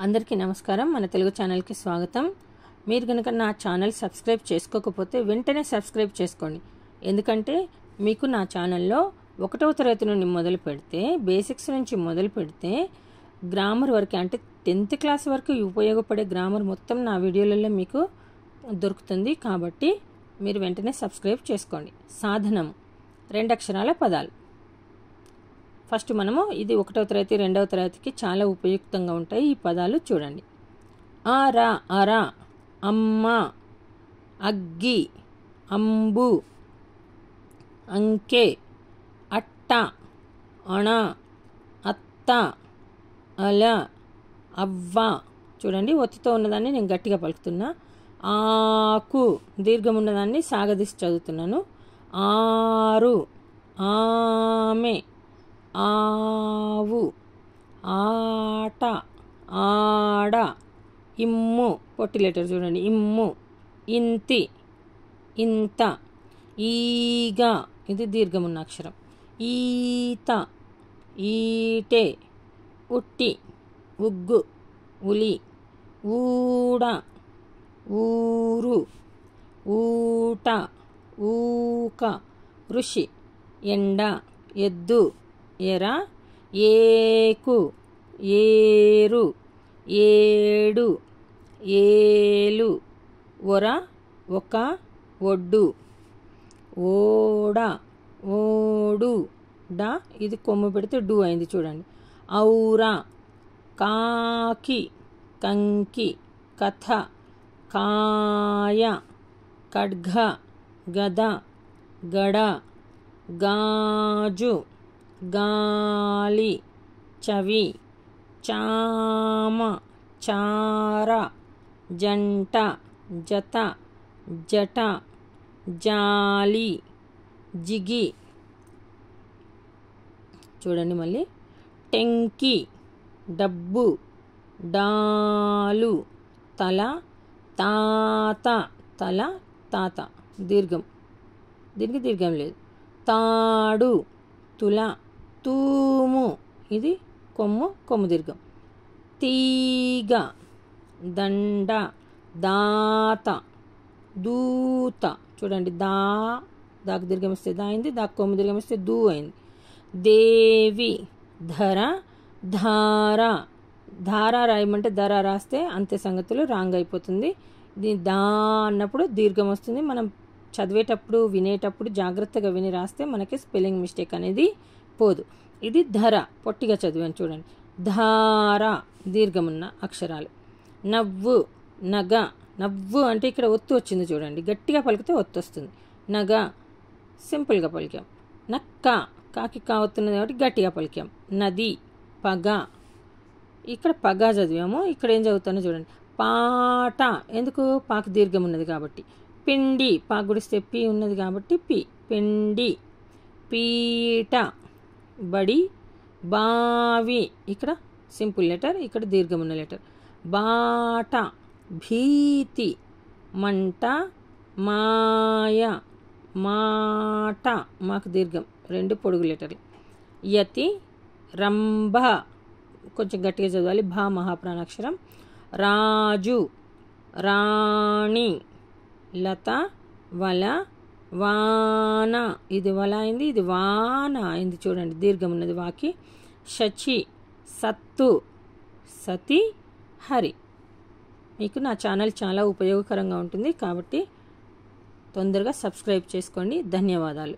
అందరికీ నమస్కారం. మన తెలుగు ఛానల్కి స్వాగతం. మీరు కనుక నా ఛానల్ సబ్స్క్రైబ్ చేసుకోకపోతే వెంటనే సబ్స్క్రైబ్ చేసుకోండి. ఎందుకంటే మీకు నా ఛానల్లో 1వ తరగతి నుండి మొదలు పెడితే, బేసిక్స్ నుంచి మొదలు పెడితే గ్రామర్ వరకు, అంటే 10th క్లాస్ వరకు ఉపయోగపడే గ్రామర్ మొత్తం నా వీడియోలలో మీకు దొరుకుతుంది. కాబట్టి మీరు వెంటనే సబ్స్క్రైబ్ చేసుకోండి. సాధనం 2 అక్షరాల పదాలు. ఫస్ట్ మనము ఇది 1వ తరగతి 2వ తరగతికి చాలా ఉపయుక్తంగా ఉంటాయి ఈ పదాలు. చూడండి. ఆరా అరా, అమ్మ, అగ్గి, అంబు, అంకె, అట్ట, అణ, అత్త, అల, అవ్వ. చూడండి, ఒత్తుతో ఉన్నదాన్ని నేను గట్టిగా పలుకుతున్నా. ఆకు, దీర్ఘం ఉన్నదాన్ని సాగదీసి చదువుతున్నాను. ఆరు, ఆమె, ఆవు, ఆట, ఆడ, ఇమ్ము, పొట్టి లెటర్ చూడండి, ఇమ్ము, ఇంతి, ఇంత, ఈగ, ఇది దీర్ఘమున్న అక్షరం, ఈత, ఈటే, ఉట్టి, ఉగ్గు, ఉలి, ఊడ, ఊరు, ఊట, ఊక, ఋషి, ఎండ, ఎద్దు, ఎర, ఏకు, ఏరు, ఏడు, ఏలు, ఒర, ఒక, ఒడ్డు, ఓడ, ఓడు, డ, ఇది కొమ్ము పెడితే డు అయింది చూడండి. ఔరా, కాకి, కంకి, కథ, కాయ, ఖడ్గ, గద, గడ, గాజు, గాలి, చవి, చామ, చార, జంట, జత, జట, జాలి, జిగి. చూడండి మళ్ళీ. టెంకి, డబ్బు, డాలు, తల, తాత, తల, తాత, దీర్ఘం, దీనికి దీర్ఘం లేదు. తాడు, తుల, తూము, ఇది కొమ్ము, కొమ్ము దీర్ఘం. తీగ, దండ, దాత, దూత. చూడండి, దాకు దీర్ఘం ఇస్తే దా అయింది, దాకు కొమ్ము దీర్ఘం ఇస్తే దూ అయింది. దేవి, ధర, ధార. ధార రాయమంటే ధర రాస్తే అంతే సంగతులు, రాంగ్ అయిపోతుంది. ఇది దా అన్నప్పుడు దీర్ఘం వస్తుంది. మనం చదివేటప్పుడు వినేటప్పుడు జాగ్రత్తగా విని రాస్తే మనకి స్పెల్లింగ్ మిస్టేక్ అనేది పోదు. ఇది ధర, పొట్టిగా చదివాను చూడండి. ధార, దీర్ఘమున్న అక్షరాలు. నవ్వు, నగ. నవ్వు అంటే ఇక్కడ ఒత్తు వచ్చింది చూడండి, గట్టిగా పలికితే ఒత్తు వస్తుంది. నగ, సింపుల్గా పలికాం. నక్క, కాకి కావతున్నది కాబట్టి గట్టిగా పలికాం. నది, పగ, ఇక్కడ పగ చదివాము, ఇక్కడ ఏం చదువుతానో చూడండి. పాట, ఎందుకు, పాకు దీర్ఘం ఉన్నది కాబట్టి. పిండి, పాకు గుడిస్తే పి ఉన్నది కాబట్టి పి, పిండి. పీట, బడి, బావి, ఇక్కడ సింపుల్ లెటర్, ఇక్కడ దీర్ఘం ఉన్న లెటర్. బాట, భీతి, మంట, మాయ, మాట, మాకు దీర్ఘం, 2 పొడుగు లెటర్లు. యతి, రంభ, కొంచెం గట్టిగా చదవాలి, భా మహాప్రాణాక్షరం. రాజు, రాణి, లత, వల, వాన, ఇది వల అయింది, ఇది వాన అయింది చూడండి, దీర్ఘం ఉన్నది వాకి. శచి, సత్తు, సతి, హరి. మీకు నా ఛానల్ చాలా ఉపయోగకరంగా ఉంటుంది కాబట్టి తొందరగా సబ్స్క్రైబ్ చేసుకోండి. ధన్యవాదాలు.